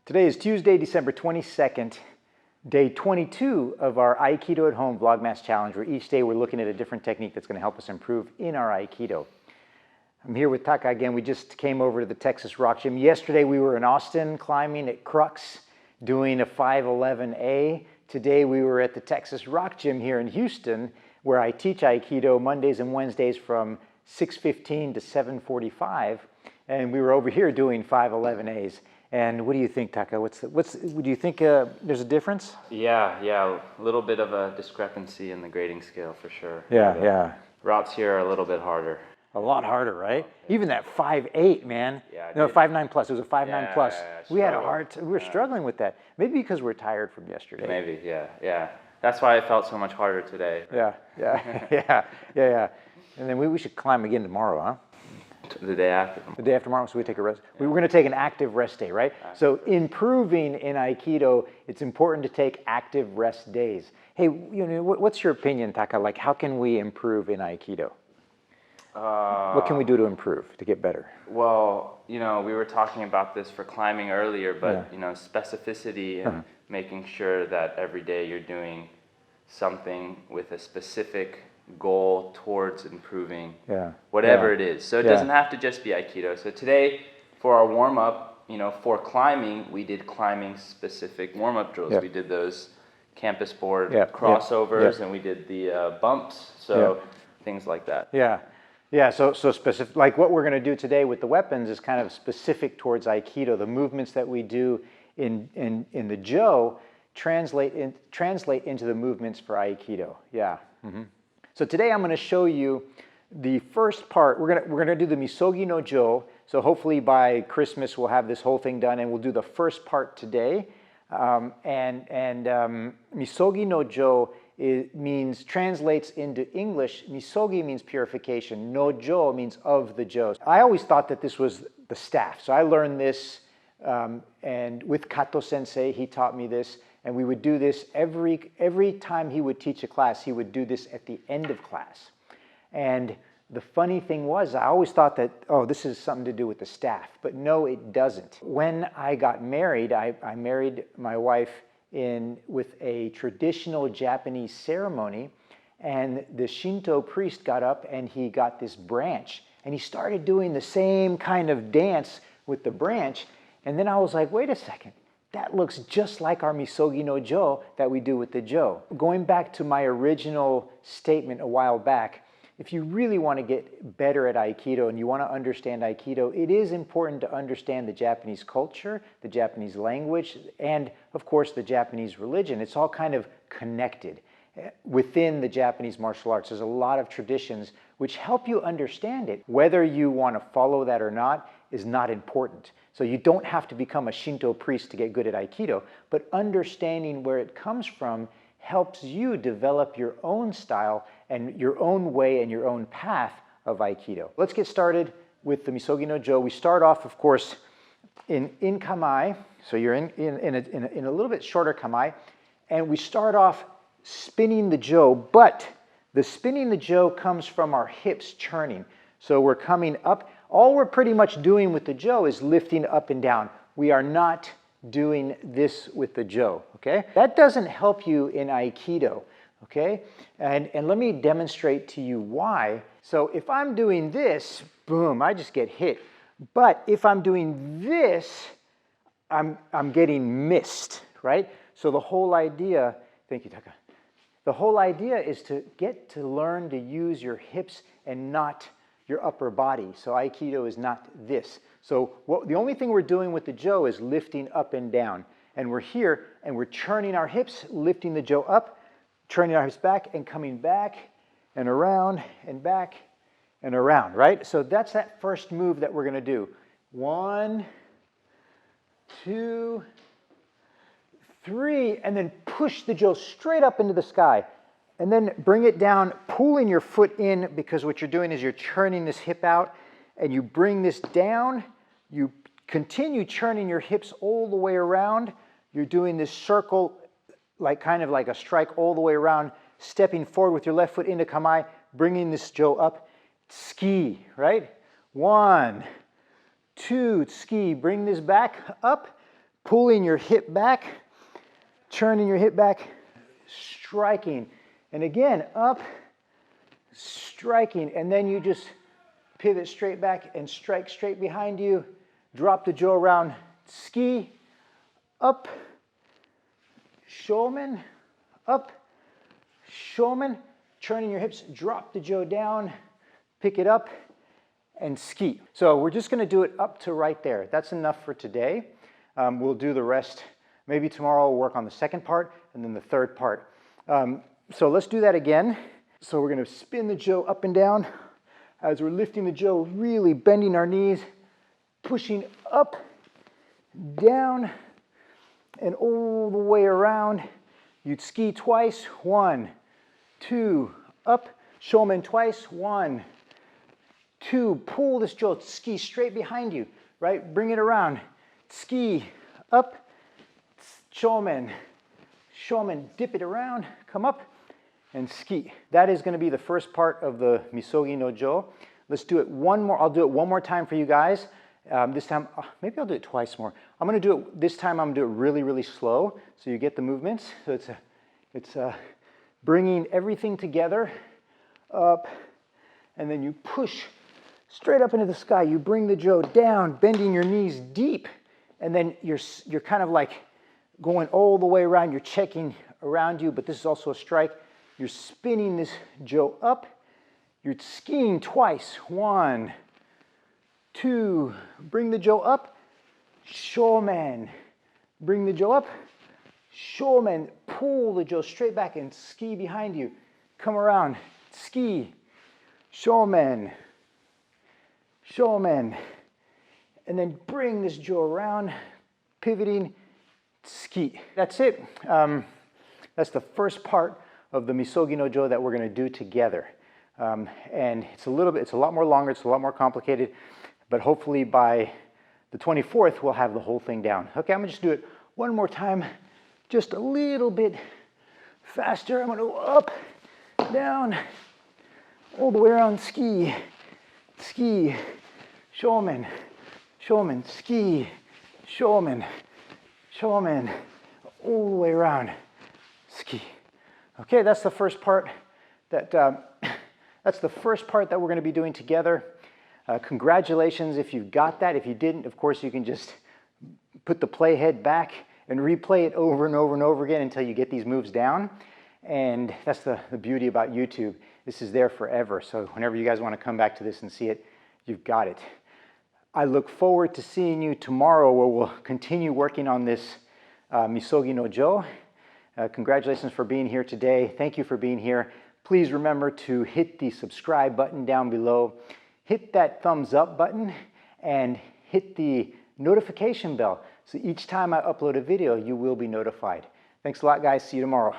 Today is Tuesday, December 22nd, day 22 of our Aikido at Home Vlogmas Challenge, where each day we're looking at a different technique that's going to help us improve in our Aikido. I'm here with Taka again. We just came over to the Texas Rock Gym. Yesterday we were in Austin climbing at Crux, doing a 511A. Today we were at the Texas Rock Gym here in Houston, where I teach Aikido Mondays and Wednesdays from 6:15 to 7:45. And we were over here doing 511As. And what do you think, Taka? Do you think there's a difference? Yeah, a little bit of a discrepancy in the grading scale for sure. Yeah. Routes here are a little bit harder. A lot harder, right? Even that 5.8, man. Yeah. No, 5.9 plus. It was a 5.9 plus. We had a hard we were struggling with that. Maybe because we're tired from yesterday. Maybe, yeah. That's why it felt so much harder today. Yeah. And then we should climb again tomorrow, huh? The day after. The day after tomorrow, so we take a rest. We were going to take an active rest day, right? So improving in Aikido, it's important to take active rest days. Hey, what's your opinion, Taka? Like, how can we improve in Aikido? What can we do to improve, to get better? Well, we were talking about this for climbing earlier, but specificity and making sure that every day you're doing something with a specific goal towards improving whatever it is. So it doesn't have to just be Aikido. So today, for our warm-up, for climbing, we did climbing specific warm-up drills. We did those campus board crossovers and we did the bumps, so things like that. So specific, like what we're going to do today with the weapons is kind of specific towards Aikido. The movements that we do in the Jo translate into the movements for Aikido. So today I'm going to show you the first part. We're going to do the Misogi no Jo. So hopefully by Christmas we'll have this whole thing done, and we'll do the first part today. Misogi no Jo translates into English. Misogi means purification. No Jo means of the Jo. I always thought that this was the staff. So I learned this, and with Kato Sensei, he taught me this. And we would do this every time he would teach a class. He would do this at the end of class. And the funny thing was, I always thought that, this is something to do with the staff. But no, it doesn't. When I got married, I married my wife with a traditional Japanese ceremony. And the Shinto priest got up and he got this branch. And he started doing the same kind of dance with the branch. And then I was like, wait a second. That looks just like our Misogi no Jo that we do with the Jo. Going back to my original statement a while back, if you really want to get better at Aikido and you want to understand Aikido, it is important to understand the Japanese culture, the Japanese language, and of course the Japanese religion. It's all kind of connected within the Japanese martial arts. There's a lot of traditions which help you understand it. Whether you want to follow that or not is not important. So you don't have to become a Shinto priest to get good at Aikido, but understanding where it comes from helps you develop your own style and your own way and your own path of Aikido. Let's get started with the Misogi no Jo. We start off, of course, in kamae. So you're in a little bit shorter kamae, and we start off spinning the Jo, but the spinning the Jo comes from our hips churning. So we're coming up. All we're pretty much doing with the Jo is lifting up and down. We are not doing this with the Jo, okay? That doesn't help you in Aikido, okay? And let me demonstrate to you why. So if I'm doing this, boom, I just get hit. But if I'm doing this, I'm getting missed, right? So the whole idea, thank you, Taka. The whole idea is to get to learn to use your hips and not your upper body. So Aikido is not this. So the only thing we're doing with the Jo is lifting up and down. And we're here and we're churning our hips, lifting the Jo up, turning our hips back and coming back and around and back and around, right? So that's that first move that we're going to do. 1, 2, 3, and then push the Jo straight up into the sky. And then bring it down, pulling your foot in, because what you're doing is you're churning this hip out, and you bring this down, you continue churning your hips all the way around. You're doing this circle, kind of like a strike all the way around, stepping forward with your left foot into kamae, bringing this Jo up. Ski, right? 1, 2, ski, bring this back up, pulling your hip back, turning your hip back, striking. And again, up, striking. And then you just pivot straight back and strike straight behind you. Drop the jaw around, ski, up, shomen, up, shomen. Turning your hips, drop the jaw down, pick it up, and ski. So we're just going to do it up to right there. That's enough for today. We'll do the rest. Maybe tomorrow we'll work on the second part and then the third part. So let's do that again. So we're going to spin the jaw up and down as we're lifting the jaw, really bending our knees, pushing up, down, and all the way around. You'd ski twice. 1, 2, up, shomen twice. 1, 2, pull this jaw, ski straight behind you, right? Bring it around, ski, up, shomen, shomen, dip it around, come up, and ski. That is going to be the first part of the Misogi no Jo. Let's do it one more. I'll do it one more time for you guys. This time, maybe I'll do it twice more. I'm going to do it, this time I'm going to do it really, really slow so you get the movements. So it's bringing everything together, up, and then you push straight up into the sky. You bring the jaw down, bending your knees deep, and then you're kind of like going all the way around. You're checking around you, but this is also a strike. You're spinning this jaw up. You're skiing twice. 1, 2, bring the jaw up, shomen. Bring the jaw up, shomen. Pull the jaw straight back and ski behind you. Come around, ski, shomen, shomen. And then bring this jaw around, pivoting, ski. That's it. That's the first part of the Misogi no Jo that we're going to do together. And it's a lot more longer, it's a lot more complicated, but hopefully by the 24th, we'll have the whole thing down. Okay, I'm gonna just do it one more time, just a little bit faster. I'm gonna go up, down, all the way around, ski, ski, shomen, shomen, ski, shomen, shomen, all the way around, ski. Okay, that's the first part that we're going to be doing together. Congratulations if you got that. If you didn't, of course, you can just put the playhead back and replay it over and over and over again until you get these moves down. And that's the beauty about YouTube. This is there forever. So whenever you guys want to come back to this and see it, you've got it. I look forward to seeing you tomorrow where we'll continue working on this Misogi no Jo. Congratulations for being here today. Thank you for being here. Please remember to hit the subscribe button down below, hit that thumbs up button, and hit the notification bell. So each time I upload a video, you will be notified. Thanks a lot, guys. See you tomorrow.